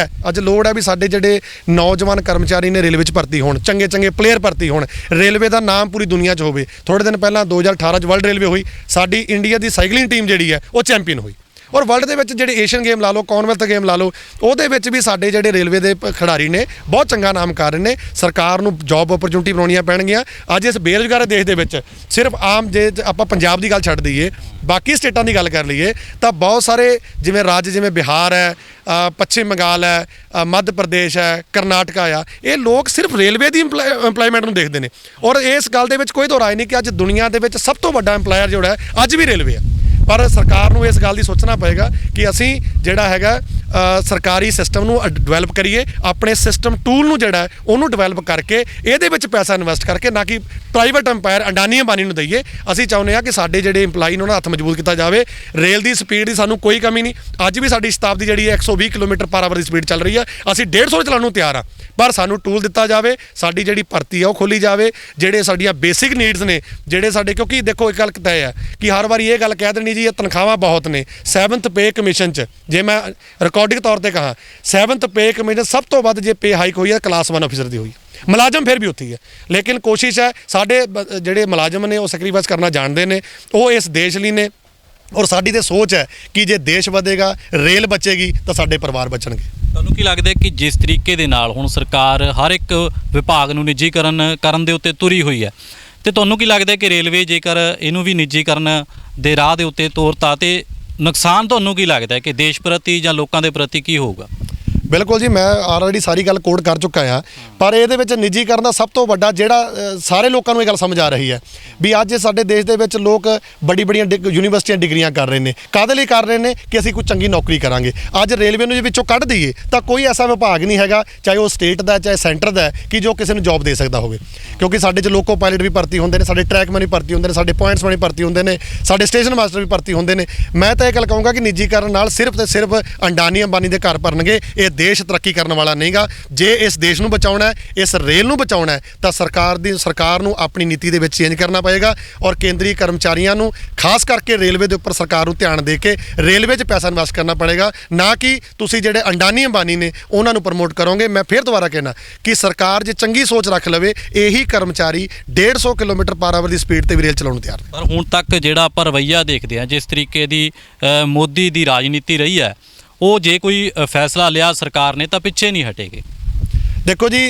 ਲੋੜ ਹੈ ਵੀ ਸਾਡੇ ਜਿਹੜੇ ਨੌਜਵਾਨ ਕਰਮਚਾਰੀ ਨੇ ਰੇਲਵੇ 'ਚ ਭਰਤੀ ਹੋਣ, ਚੰਗੇ ਪਲੇਅਰ ਭਰਤੀ ਹੋਣ, ਰੇਲਵੇ ਦਾ ਨਾਮ ਪੂਰੀ ਦੁਨੀਆ 'ਚ ਹੋਵੇ। ਥੋੜ੍ਹੇ ਦਿਨ ਪਹਿਲਾਂ 2018 'ਚ ਵਰਲਡ ਰੇਲਵੇ ਹੋਈ, ਸਾਡੀ ਇੰਡੀਆ ਦੀ ਸਾਈਕਲਿੰਗ ਟੀਮ ਜਿਹੜੀ ਹੈ ਉਹ ਚੈਂਪੀਅਨ ਹੋਈ। ਔਰ ਵਰਲਡ ਦੇ ਵਿੱਚ ਜਿਹੜੇ ਏਸ਼ੀਅਨ ਗੇਮ ਲਾ ਲਓ, ਕਾਮਨਵੈਲਥ ਗੇਮ ਲਾ ਲਓ, ਉਹਦੇ ਵਿੱਚ ਵੀ ਸਾਡੇ ਜਿਹੜੇ ਰੇਲਵੇ ਦੇ ਖਿਡਾਰੀ ਨੇ ਬਹੁਤ ਚੰਗਾ ਨਾਮ ਕਰ ਰਹੇ ਨੇ। ਸਰਕਾਰ ਨੂੰ ਜੌਬ ਓਪਰਚੁਨਿਟੀ ਬਣਾਉਣੀਆਂ ਪੈਣਗੀਆਂ। ਅੱਜ ਇਸ ਬੇਰੁਜ਼ਗਾਰ ਦੇਸ਼ ਦੇ ਵਿੱਚ ਸਿਰਫ ਆਮ ਜੇ ਆਪਾਂ ਪੰਜਾਬ ਦੀ ਗੱਲ ਛੱਡ ਦਈਏ, ਬਾਕੀ ਸਟੇਟਾਂ ਦੀ ਗੱਲ ਕਰ ਲਈਏ ਤਾਂ ਬਹੁਤ ਸਾਰੇ ਜਿਵੇਂ ਰਾਜ ਜਿਵੇਂ ਬਿਹਾਰ ਹੈ, ਪੱਛਮੀ ਬੰਗਾਲ ਹੈ, ਮੱਧ ਪ੍ਰਦੇਸ਼ ਹੈ, ਕਰਨਾਟਕਾ ਆ, ਇਹ ਲੋਕ ਸਿਰਫ ਰੇਲਵੇ ਦੀ ਇੰਪਲੋਇਮੈਂਟ ਨੂੰ ਦੇਖਦੇ ਨੇ। ਔਰ ਇਸ ਗੱਲ ਦੇ ਵਿੱਚ ਕੋਈ ਦੋ ਰਾਏ ਨਹੀਂ ਕਿ ਅੱਜ ਦੁਨੀਆ ਦੇ ਵਿੱਚ ਸਭ ਤੋਂ ਵੱਡਾ ਇੰਪਲਾਇਰ ਜਿਹੜਾ ਹੈ ਅੱਜ ਵੀ ਰੇਲਵੇ ਹੈ। ਪਰ ਸਰਕਾਰ ਨੂੰ ਇਸ ਗੱਲ ਦੀ ਸੋਚਣਾ ਪਏਗਾ ਕਿ ਅਸੀਂ ਜਿਹੜਾ ਹੈਗਾ ਸਰਕਾਰੀ ਸਿਸਟਮ ਨੂੰ ਡਿਵੈਲਪ ਕਰੀਏ, ਆਪਣੇ ਸਿਸਟਮ ਟੂਲ ਨੂੰ ਜਿਹੜਾ ਉਹਨੂੰ ਡਿਵੈਲਪ ਕਰਕੇ ਇਹਦੇ ਵਿੱਚ ਪੈਸਾ ਇਨਵੈਸਟ ਕਰਕੇ, ਨਾ ਕਿ ਪ੍ਰਾਈਵੇਟ ਅੰਪਾਇਰ ਅਡਾਨੀ ਅੰਬਾਨੀ ਨੂੰ ਦਈਏ। ਅਸੀਂ ਚਾਹੁੰਦੇ ਹਾਂ ਕਿ ਸਾਡੇ ਜਿਹੜੇ ਇੰਪਲਾਈ ਨੇ ਉਹਨਾਂ ਦਾ ਹੱਥ ਮਜ਼ਬੂਤ ਕੀਤਾ ਜਾਵੇ। ਰੇਲ ਦੀ ਸਪੀਡ ਦੀ ਸਾਨੂੰ ਕੋਈ ਕਮੀ ਨਹੀਂ। ਅੱਜ ਵੀ ਸਾਡੀ ਸ਼ਤਾਬਦੀ ਜਿਹੜੀ ਹੈ 120 ਕਿਲੋਮੀਟਰ ਪਰ ਆਵਰ ਦੀ ਸਪੀਡ ਚੱਲ ਰਹੀ ਹੈ। ਅਸੀਂ 150 ਚਲਾਉਣ ਨੂੰ ਤਿਆਰ ਹਾਂ, ਪਰ ਸਾਨੂੰ ਟੂਲ ਦਿੱਤਾ ਜਾਵੇ, ਸਾਡੀ ਜਿਹੜੀ ਭਰਤੀ ਹੈ ਉਹ ਖੋਲੀ ਜਾਵੇ, ਜਿਹੜੇ ਸਾਡੀਆਂ ਬੇਸਿਕ ਨੀਡਸ ਨੇ ਜਿਹੜੇ ਸਾਡੇ, ਕਿਉਂਕਿ ਦੇਖੋ ਇੱਕ ਗੱਲ ਤੈਅ ਹੈ ਕਿ ਹਰ ਵਾਰੀ ਇਹ ਗੱਲ ਕਹਿ ਦੇਣੀ ਜੀ ਇਹ ਤਨਖਾਹਾਂ ਬਹੁਤ ਨੇ। 7th ਪੇ ਕਮਿਸ਼ਨ 'ਚ ਜੇ ਮੈਂ ਰਿਕਾਰਡਿੰਗ ਤੌਰ ਤੇ ਕਹਾਂ 7th ਪੇ ਕਮਿਸ਼ਨ ਸਭ ਤੋਂ ਵੱਧ ਜੇ ਪੇ ਹਾਈਕ ਹੋਈ ਹੈ ਕਲਾਸ 1 ਅਫੀਸਰ ਦੀ ਹੋਈ। ਮੁਲਾਜ਼ਮ ਫਿਰ ਵੀ ਉੱਥੇ ਹੀ ਹੈ, ਲੇਕਿਨ ਕੋਸ਼ਿਸ਼ ਹੈ ਸਾਡੇ ਜਿਹੜੇ ਮੁਲਾਜ਼ਮ ਨੇ ਉਹ ਸੈਕਰੀਫਾਈਸ ਕਰਨਾ ਜਾਣਦੇ ਨੇ, ਉਹ ਇਸ ਦੇਸ਼ ਲਈ ਨੇ। ਔਰ ਸਾਡੀ ਤੇ ਸੋਚ ਹੈ ਕਿ ਜੇ ਦੇਸ਼ ਵਧੇਗਾ, ਰੇਲ ਬਚੇਗੀ ਤਾਂ ਸਾਡੇ ਪਰਿਵਾਰ ਬਚਣਗੇ। ਤੁਹਾਨੂੰ ਕੀ ਲੱਗਦਾ ਕਿ ਜਿਸ ਤਰੀਕੇ ਦੇ ਨਾਲ ਹੁਣ ਸਰਕਾਰ ਹਰ ਇੱਕ ਵਿਭਾਗ ਨੂੰ ਨਿੱਜੀਕਰਨ ਕਰਨ ਦੇ ਉੱਤੇ ਤੁਰੀ ਹੋਈ ਹੈ, ਤੇ ਤੁਹਾਨੂੰ ਕੀ ਲੱਗਦਾ ਕਿ ਰੇਲਵੇ ਜੇਕਰ ਇਹਨੂੰ ਵੀ ਨਿੱਜੀਕਰਨ ਦੇ ਰਾਹ ਦੇ ਉੱਤੇ ਤੋਰਤਾ ਤੇ ਨੁਕਸਾਨ ਤੁਹਾਨੂੰ ਕੀ ਲੱਗਦਾ ਕਿ ਦੇਸ਼ ਪ੍ਰਤੀ ਜਾਂ ਲੋਕਾਂ ਦੇ ਪ੍ਰਤੀ ਕੀ ਹੋਊਗਾ? ਬਿਲਕੁਲ ਜੀ, ਮੈਂ ਆਲਰੇਡੀ ਸਾਰੀ ਗੱਲ ਕੋਡ ਕਰ ਚੁੱਕਾ ਹਾਂ। ਪਰ ਇਹਦੇ ਵਿੱਚ ਨਿੱਜੀਕਰਨ ਦਾ ਸਭ ਤੋਂ ਵੱਡਾ ਜਿਹੜਾ ਸਾਰੇ ਲੋਕਾਂ ਨੂੰ ਇਹ ਗੱਲ ਸਮਝ ਆ ਰਹੀ ਹੈ ਵੀ ਅੱਜ ਸਾਡੇ ਦੇਸ਼ ਦੇ ਵਿੱਚ ਲੋਕ ਬੜੀਆਂ ਯੂਨੀਵਰਸਿਟੀਆਂ ਡਿਗਰੀਆਂ ਕਰ ਰਹੇ ਨੇ। ਕਾਹਦੇ ਲਈ ਕਰ ਰਹੇ ਨੇ? ਕਿ ਅਸੀਂ ਕੋਈ ਚੰਗੀ ਨੌਕਰੀ ਕਰਾਂਗੇ। ਅੱਜ ਰੇਲਵੇ ਨੂੰ ਜੇ ਵਿੱਚੋਂ ਕੱਢ ਦਈਏ ਤਾਂ ਕੋਈ ਐਸਾ ਵਿਭਾਗ ਨਹੀਂ ਹੈਗਾ, ਚਾਹੇ ਉਹ ਸਟੇਟ ਦਾ ਚਾਹੇ ਸੈਂਟਰ ਦਾ, ਕਿ ਜੋ ਕਿਸੇ ਨੂੰ ਜੌਬ ਦੇ ਸਕਦਾ ਹੋਵੇ। ਕਿਉਂਕਿ ਸਾਡੇ 'ਚ ਲੋਕੋ ਪਾਇਲਟ ਵੀ ਭਰਤੀ ਹੁੰਦੇ ਨੇ, ਸਾਡੇ ਟਰੈਕਮੈਨ ਵੀ ਭਰਤੀ ਹੁੰਦੇ ਨੇ, ਸਾਡੇ ਪੁਆਇੰਟਸਮੈਨ ਵੀ ਭਰਤੀ ਹੁੰਦੇ ਨੇ, ਸਾਡੇ ਸਟੇਸ਼ਨ ਮਾਸਟਰ ਵੀ ਭਰਤੀ ਹੁੰਦੇ ਨੇ। ਮੈਂ ਤਾਂ ਇਹ ਗੱਲ ਕਹੂੰਗਾ ਕਿ ਨਿੱਜੀਕਰਨ ਨਾਲ ਸਿਰਫ ਤੇ ਸਿਰਫ ਅਡਾਨੀ ਅੰਬਾਨੀ ਦੇ ਘਰ ਭਰਨਗੇ। ਇਹ ਦੇਸ਼ ਤਰੱਕੀ ਕਰਨ ਵਾਲਾ ਨਹੀਂਗਾ। ਜੇ ਇਸ ਦੇਸ਼ ਨੂੰ ਬਚਾਉਣਾ ਹੈ, ਇਸ ਰੇਲ ਨੂੰ ਬਚਾਉਣਾ ਹੈ, ਤਾਂ ਸਰਕਾਰ ਨੂੰ ਆਪਣੀ ਨੀਤੀ ਦੇ ਵਿੱਚ ਚੇਂਜ ਕਰਨਾ ਪਏਗਾ। ਔਰ ਕੇਂਦਰੀ ਕਰਮਚਾਰੀਆਂ ਨੂੰ ਖਾਸ ਕਰਕੇ ਰੇਲਵੇ ਦੇ ਉੱਪਰ ਸਰਕਾਰ ਨੂੰ ਧਿਆਨ ਦੇ ਕੇ ਰੇਲਵੇ 'ਚ ਪੈਸਾ ਇਨਵੈਸਟ ਕਰਨਾ ਪੜੇਗਾ, ਨਾ ਕਿ ਤੁਸੀਂ ਜਿਹੜੇ ਅਡਾਨੀ ਅੰਬਾਨੀ ਨੇ ਉਹਨਾਂ ਨੂੰ ਪ੍ਰਮੋਟ ਕਰੋਗੇ। ਮੈਂ ਫਿਰ ਦੁਬਾਰਾ ਕਹਿਣਾ ਕਿ ਸਰਕਾਰ ਜੇ ਚੰਗੀ ਸੋਚ ਰੱਖ ਲਵੇ, ਇਹੀ ਕਰਮਚਾਰੀ 150 ਕਿਲੋਮੀਟਰ ਪਰ ਆਵਰ ਦੀ ਸਪੀਡ ਤੇ ਵੀ ਰੇਲ ਚਲਾਉਣ ਨੂੰ ਤਿਆਰ ਨੇ। ਪਰ ਹੁਣ ਤੱਕ ਜਿਹੜਾ ਆਪਾਂ ਰਵੱਈਆ ਦੇਖਦੇ ਹਾਂ, ਜਿਸ ਤਰੀਕੇ ਦੀ ਮੋਦੀ ਦੀ ਰਾਜਨੀਤੀ ਰਹੀ ਹੈ, ਉਹ ਜੇ ਕੋਈ ਫੈਸਲਾ ਲਿਆ ਸਰਕਾਰ ਨੇ ਤਾਂ ਪਿੱਛੇ ਨਹੀਂ ਹਟੇਗੇ। ਦੇਖੋ ਜੀ,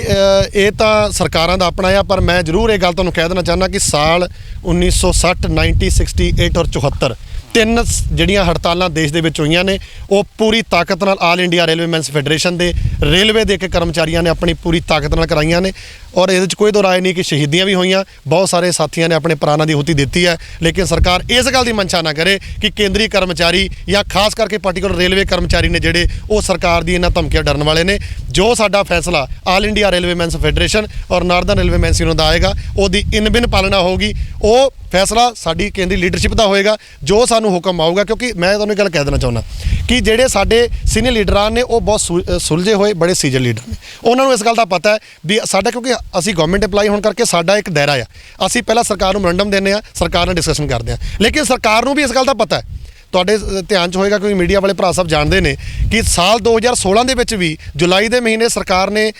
ਇਹ ਤਾਂ ਸਰਕਾਰਾਂ ਦਾ ਆਪਣਾ ਆ, ਪਰ ਮੈਂ ਜ਼ਰੂਰ ਇਹ ਗੱਲ ਤੁਹਾਨੂੰ ਕਹਿ ਦੇਣਾ ਚਾਹੁੰਦਾ ਕਿ ਸਾਲ 1960, 90, 68 ਔਰ 74 ਤਿੰਨ ਜਿਹੜੀਆਂ ਹੜਤਾਲਾਂ ਦੇਸ਼ ਦੇ ਵਿੱਚ ਹੋਈਆਂ ਨੇ, ਉਹ ਪੂਰੀ ਤਾਕਤ ਨਾਲ ਆਲ ਇੰਡੀਆ ਰੇਲਵੇਮੈਨਸ ਫੈਡਰੇਸ਼ਨ ਦੇ ਰੇਲਵੇ ਦੇ ਇੱਕ ਕਰਮਚਾਰੀਆਂ ਨੇ ਆਪਣੀ ਪੂਰੀ ਤਾਕਤ ਨਾਲ ਕਰਾਈਆਂ ਨੇ। ਔਰ ਇਹਦੇ 'ਚ ਕੋਈ ਦੋ ਰਾਏ ਨਹੀਂ ਕਿ ਸ਼ਹੀਦੀਆਂ ਵੀ ਹੋਈਆਂ, ਬਹੁਤ ਸਾਰੇ ਸਾਥੀਆਂ ਨੇ ਆਪਣੇ ਪ੍ਰਾਣਾਂ ਦੀ ਆਹੂਤੀ ਦਿੱਤੀ ਹੈ। ਲੇਕਿਨ ਸਰਕਾਰ ਇਸ ਗੱਲ ਦੀ ਮਨਸ਼ਾ ਨਾ ਕਰੇ ਕਿ ਕੇਂਦਰੀ ਕਰਮਚਾਰੀ ਜਾਂ ਖਾਸ ਕਰਕੇ ਪਾਰਟੀਕੂਲਰ ਰੇਲਵੇ ਕਰਮਚਾਰੀ ਨੇ ਜਿਹੜੇ ਉਹ ਸਰਕਾਰ ਦੀ ਇਹਨਾਂ ਧਮਕੀਆਂ ਡਰਨ ਵਾਲੇ ਨੇ। ਜੋ ਸਾਡਾ ਫੈਸਲਾ ਆਲ ਇੰਡੀਆ ਰੇਲਵੇਮੈਨਸ ਫੈਡਰੇਸ਼ਨ ਔਰ ਨਾਰਦਰਨ ਰੇਲਵੇਮੈਨਸ ਯੂਨੀਅਨ ਦਾ ਆਏਗਾ, ਉਹਦੀ ਇਨ-ਬਿਨ ਪਾਲਣਾ ਹੋਊਗੀ। ਉਹ ਫੈਸਲਾ ਸਾਡੀ ਕੇਂਦਰੀ ਲੀਡਰਸ਼ਿਪ ਦਾ ਹੋਏਗਾ, ਜੋ ਸਾਨੂੰ ਹੁਕਮ ਆਊਗਾ। ਕਿਉਂਕਿ ਮੈਂ ਤੁਹਾਨੂੰ ਇਹ ਗੱਲ ਕਹਿ ਦੇਣਾ ਚਾਹੁੰਦਾ ਕਿ ਜਿਹੜੇ ਸਾਡੇ ਸੀਨੀਅਰ ਲੀਡਰਾਂ ਨੇ ਉਹ ਬਹੁਤ ਸੁਲਝੇ ਹੋਏ ਬੜੇ ਸੀਜ਼ਨ ਲੀਡਰ ਨੇ। ਉਹਨਾਂ ਨੂੰ ਇਸ ਗੱਲ ਦਾ ਪਤਾ ਹੈ ਵੀ ਸਾਡਾ, ਕਿਉਂਕਿ ਅਸੀਂ ਗਵਰਨਮੈਂਟ ਐਮਪਲਾਈ ਹੋਣ ਕਰਕੇ ਸਾਡਾ ਇੱਕ ਦਾਇਰਾ ਆ। ਅਸੀਂ ਪਹਿਲਾਂ ਸਰਕਾਰ ਨੂੰ ਮੈਮੋਰੰਡਮ ਦਿੰਦੇ ਹਾਂ, ਸਰਕਾਰ ਨਾਲ ਡਿਸਕਸ਼ਨ ਕਰਦੇ ਹਾਂ। ਲੇਕਿਨ ਸਰਕਾਰ ਨੂੰ ਵੀ ਇਸ ਗੱਲ ਦਾ ਪਤਾ ਹੈ, ਤੁਹਾਡੇ ਧਿਆਨ 'ਚ ਹੋਏਗਾ ਕਿਉਂਕਿ ਮੀਡੀਆ ਵਾਲੇ ਭਰਾ ਸਾਹਿਬ ਜਾਣਦੇ ਨੇ ਕਿ ਸਾਲ 2016 ਦੇ ਵਿੱਚ ਵੀ ਜੁਲਾਈ ਦੇ ਮਹੀਨੇ ਸਰਕਾਰ ਨੇ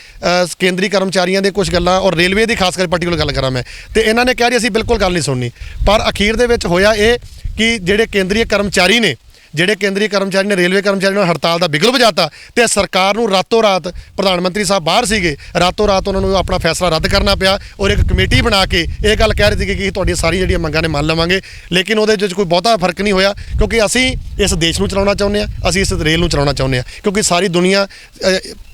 ਕੇਂਦਰੀ ਕਰਮਚਾਰੀਆਂ ਦੇ ਕੁਝ ਗੱਲਾਂ ਔਰ ਰੇਲਵੇ ਦੀ ਖਾਸ ਕਰਕੇ ਪਾਰਟੀਕੂਲਰ ਗੱਲ ਕਰਾਂ ਮੈਂ, ਤੇ ਇਹਨਾਂ ਨੇ ਕਿਹਾ ਜੀ ਅਸੀਂ ਬਿਲਕੁਲ ਗੱਲ ਨਹੀਂ ਸੁਣਨੀ। ਪਰ ਅਖੀਰ ਦੇ ਵਿੱਚ ਹੋਇਆ ਇਹ ਕਿ ਜਿਹੜੇ ਕੇਂਦਰੀ ਕਰਮਚਾਰੀ ਨੇ ਰੇਲਵੇ ਕਰਮਚਾਰੀ ਨੂੰ ਹੜਤਾਲ ਦਾ ਬਿਗਲ ਵਜਾਤਾ ਤੇ ਸਰਕਾਰ ਨੂੰ ਰਾਤੋਂ ਰਾਤ, ਪ੍ਰਧਾਨ ਮੰਤਰੀ ਸਾਹਿਬ ਬਾਹਰ ਸੀਗੇ, ਰਾਤੋਂ ਰਾਤ ਉਹਨਾਂ ਨੂੰ ਆਪਣਾ ਫੈਸਲਾ ਰੱਦ ਕਰਨਾ ਪਿਆ ਔਰ ਇੱਕ ਕਮੇਟੀ ਬਣਾ ਕੇ ਇਹ ਗੱਲ ਕਹਿ ਰਹੀ ਸੀ ਕਿ ਤੁਹਾਡੀਆਂ ਸਾਰੀਆਂ ਜਿਹੜੀਆਂ ਮੰਗਾਂ ਨੇ ਮੰਨ ਲਵਾਂਗੇ। ਲੇਕਿਨ ਉਹਦੇ ਵਿੱਚ ਕੋਈ ਬਹੁਤਾ ਫਰਕ ਨਹੀਂ ਹੋਇਆ, ਕਿਉਂਕਿ ਅਸੀਂ ਇਸ ਦੇਸ਼ ਨੂੰ ਚਲਾਉਣਾ ਚਾਹੁੰਦੇ ਹਾਂ, ਅਸੀਂ ਇਸ ਰੇਲ ਨੂੰ ਚਲਾਉਣਾ ਚਾਹੁੰਦੇ ਹਾਂ। ਕਿਉਂਕਿ ਸਾਰੀ ਦੁਨੀਆ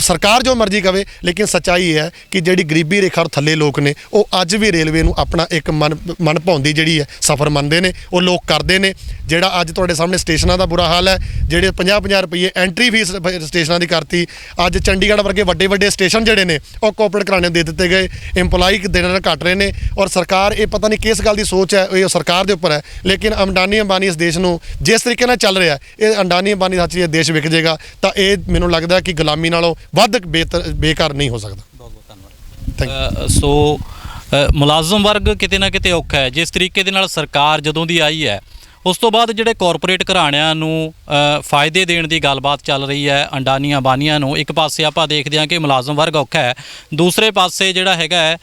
ਸਰਕਾਰ ਜੋ ਮਰਜ਼ੀ ਕਵੇ, ਲੇਕਿਨ ਸੱਚਾਈ ਹੈ ਕਿ ਜਿਹੜੀ ਗਰੀਬੀ ਰੇਖਾ ਤੋਂ ਥੱਲੇ ਲੋਕ ਨੇ ਉਹ ਅੱਜ ਵੀ ਰੇਲਵੇ ਨੂੰ ਆਪਣਾ ਇੱਕ ਮਨ ਭਾਉਂਦੀ ਜਿਹੜੀ ਹੈ ਸਫ਼ਰ ਮੰਨਦੇ ਨੇ, ਉਹ ਲੋਕ ਕਰਦੇ ਨੇ। ਜਿਹੜਾ ਅੱਜ ਤੁਹਾਡੇ ਸਾਹਮਣੇ ਸਟੇਸ਼ਨਾਂ ਦਾ ਬੁਰਾ ਹਾਲ ਹੈ, ਜਿਹੜੇ 50-50 ਰੁਪਏ ਐਂਟਰੀ ਫੀਸ ਸਟੇਸ਼ਨਾਂ ਦੀ ਕਰਤੀ। ਅੱਜ ਚੰਡੀਗੜ੍ਹ ਵਰਗੇ ਵੱਡੇ ਸਟੇਸ਼ਨ ਜਿਹੜੇ ਨੇ ਉਹ ਕੋਆਪਰੇਟ ਘਰਾਣੇ ਦੇ ਦਿੱਤੇ ਗਏ, ਇੰਪਲਾਈ ਦਿਨ ਨਾਲ ਘਟ ਰਹੇ ਨੇ। ਔਰ ਸਰਕਾਰ, ਇਹ ਪਤਾ ਨਹੀਂ ਕਿਸ ਗੱਲ ਦੀ ਸੋਚ ਹੈ, ਇਹ ਸਰਕਾਰ ਦੇ ਉੱਪਰ ਹੈ। ਲੇਕਿਨ ਅਡਾਨੀ ਅੰਬਾਨੀ ਇਸ ਦੇਸ਼ ਨੂੰ ਜਿਸ ਤਰੀਕੇ ਨਾਲ ਚੱਲ ਰਿਹਾ, ਇਹ ਅਡਾਨੀ ਅੰਬਾਨੀ ਦਾ ਇਹ ਦੇਸ਼ ਵਿਕ ਜਾਏਗਾ ਤਾਂ ਇਹ ਮੈਨੂੰ ਲੱਗਦਾ ਕਿ ਗੁਲਾਮੀ ਨਾਲੋਂ ਵੱਧ ਬੇਕਾਰ ਨਹੀਂ ਹੋ ਸਕਦਾ। ਬਹੁਤ ਬਹੁਤ ਧੰਨਵਾਦ। ਸੋ ਮੁਲਾਜ਼ਮ ਵਰਗ ਕਿਤੇ ਨਾ ਕਿਤੇ ਔਖਾ ਹੈ। ਜਿਸ ਤਰੀਕੇ ਦੇ ਨਾਲ ਸਰਕਾਰ ਜਦੋਂ ਦੀ ਆਈ ਹੈ ਉਸ ਤੋਂ ਬਾਅਦ ਜਿਹੜੇ ਕਾਰਪੋਰੇਟ ਘਰਾਣਿਆਂ ਨੂੰ ਫਾਇਦੇ ਦੇਣ ਦੀ ਗੱਲਬਾਤ ਚੱਲ ਰਹੀ ਹੈ, ਅੰਡਾਨੀਆਂ ਅੰਬਾਨੀਆਂ ਨੂੰ। ਇੱਕ ਪਾਸੇ ਆਪਾਂ ਦੇਖਦੇ ਹਾਂ ਕਿ ਮੁਲਾਜ਼ਮ ਵਰਗ ਔਖਾ ਹੈ, ਦੂਸਰੇ ਪਾਸੇ ਜਿਹੜਾ ਹੈਗਾ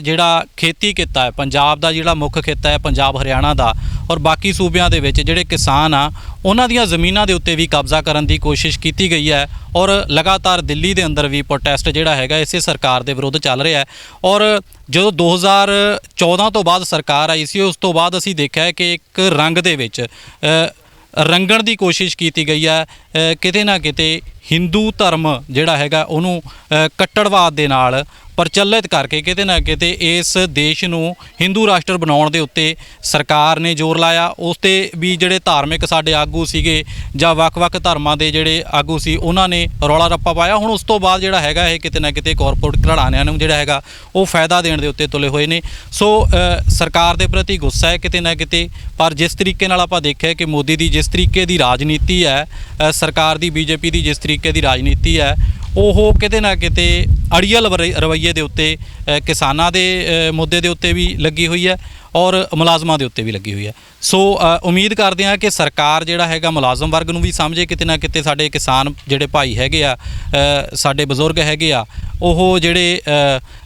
ਜਿਹੜਾ ਖੇਤੀ ਕਿੱਤਾ ਹੈ, ਪੰਜਾਬ ਦਾ ਜਿਹੜਾ ਮੁੱਖ ਕਿੱਤਾ ਹੈ, ਪੰਜਾਬ ਹਰਿਆਣਾ ਦਾ ਔਰ ਬਾਕੀ ਸੂਬਿਆਂ ਦੇ ਵਿੱਚ ਜਿਹੜੇ ਕਿਸਾਨ ਆ ਉਹਨਾਂ ਦੀਆਂ ਜ਼ਮੀਨਾਂ ਦੇ ਉੱਤੇ ਵੀ ਕਬਜ਼ਾ ਕਰਨ ਦੀ ਕੋਸ਼ਿਸ਼ ਕੀਤੀ ਗਈ ਹੈ ਔਰ ਲਗਾਤਾਰ ਦਿੱਲੀ ਦੇ ਅੰਦਰ ਵੀ ਪ੍ਰੋਟੈਸਟ ਜਿਹੜਾ ਹੈਗਾ ਇਸੇ ਸਰਕਾਰ ਦੇ ਵਿਰੁੱਧ ਚੱਲ ਰਿਹਾ ਹੈ। ਔਰ ਜਦੋਂ 2014 ਤੋਂ ਬਾਅਦ ਸਰਕਾਰ ਆਈ ਸੀ, ਉਸ ਤੋਂ ਬਾਅਦ ਅਸੀਂ ਦੇਖਿਆ ਕਿ ਇੱਕ ਰੰਗ ਦੇ ਵਿੱਚ ਰੰਗਣ ਦੀ ਕੋਸ਼ਿਸ਼ ਕੀਤੀ ਗਈ ਹੈ, ਕਿਤੇ ਨਾ ਕਿਤੇ ਹਿੰਦੂ ਧਰਮ ਜਿਹੜਾ ਹੈਗਾ ਉਹਨੂੰ ਕੱਟੜਵਾਦ ਦੇ ਨਾਲ ਪ੍ਰਚਲਿਤ ਕਰਕੇ ਕਿਤੇ ਨਾ ਕਿਤੇ ਇਸ ਦੇਸ਼ ਨੂੰ ਹਿੰਦੂ ਰਾਸ਼ਟਰ ਬਣਾਉਣ ਦੇ ਉੱਤੇ ਸਰਕਾਰ ਨੇ ਜ਼ੋਰ ਲਾਇਆ। ਉਸ 'ਤੇ ਵੀ ਜਿਹੜੇ ਧਾਰਮਿਕ ਸਾਡੇ ਆਗੂ ਸੀਗੇ ਜਾਂ ਵੱਖ-ਵੱਖ ਧਰਮਾਂ ਦੇ ਜਿਹੜੇ ਆਗੂ ਸੀ ਉਹਨਾਂ ਨੇ ਰੌਲਾ ਰੱਪਾ ਪਾਇਆ। ਹੁਣ ਉਸ ਤੋਂ ਬਾਅਦ ਜਿਹੜਾ ਹੈਗਾ ਇਹ ਕਿਤੇ ਨਾ ਕਿਤੇ ਕਾਰਪੋਰੇਟ ਘਰਾਣਿਆਂ ਨੂੰ ਜਿਹੜਾ ਹੈਗਾ ਉਹ ਫਾਇਦਾ ਦੇਣ ਦੇ ਉੱਤੇ ਤੁਲੇ ਹੋਏ ਨੇ। ਸੋ ਸਰਕਾਰ ਦੇ ਪ੍ਰਤੀ ਗੁੱਸਾ ਹੈ ਕਿਤੇ ਨਾ ਕਿਤੇ, ਪਰ ਜਿਸ ਤਰੀਕੇ ਨਾਲ ਆਪਾਂ ਦੇਖਿਆ ਕਿ ਮੋਦੀ ਦੀ ਜਿਸ ਤਰੀਕੇ ਦੀ ਰਾਜਨੀਤੀ ਹੈ, ਸਰਕਾਰ ਦੀ ਬੀਜੇਪੀ ਦੀ ਜਿਸ ਤਰੀਕੇ ਦੀ ਰਾਜਨੀਤੀ ਹੈ, ਉਹ ਕਿਤੇ ਨਾ ਕਿਤੇ ਅੜੀਅਲ ਰਵੱਈਏ ਦੇ ਉੱਤੇ ਕਿਸਾਨਾਂ ਦੇ ਮੁੱਦੇ ਦੇ ਉੱਤੇ ਵੀ ਲੱਗੀ ਹੋਈ ਹੈ ਔਰ ਮੁਲਾਜ਼ਮਾਂ ਦੇ ਉੱਤੇ ਵੀ ਲੱਗੀ ਹੋਈ ਹੈ। ਸੋ ਉਮੀਦ ਕਰਦੇ ਹਾਂ ਕਿ ਸਰਕਾਰ ਜਿਹੜਾ ਹੈਗਾ ਮੁਲਾਜ਼ਮ ਵਰਗ ਨੂੰ ਵੀ ਸਮਝੇ, ਕਿਤੇ ਨਾ ਕਿਤੇ ਸਾਡੇ ਕਿਸਾਨ ਜਿਹੜੇ ਭਾਈ ਹੈਗੇ ਆ, ਸਾਡੇ ਬਜ਼ੁਰਗ ਹੈਗੇ ਆ, ਉਹ ਜਿਹੜੇ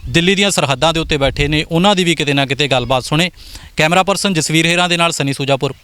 ਦਿੱਲੀ ਦੀਆਂ ਸਰਹੱਦਾਂ ਦੇ ਉੱਤੇ ਬੈਠੇ ਨੇ, ਉਹਨਾਂ ਦੀ ਵੀ ਕਿਤੇ ਨਾ ਕਿਤੇ ਗੱਲਬਾਤ ਸੁਣੇ। ਕੈਮਰਾ ਪਰਸਨ ਜਸਵੀਰ ਹੇਰਾਂ ਦੇ ਨਾਲ ਸਨੀ ਸੁਜਾਪੁਰ।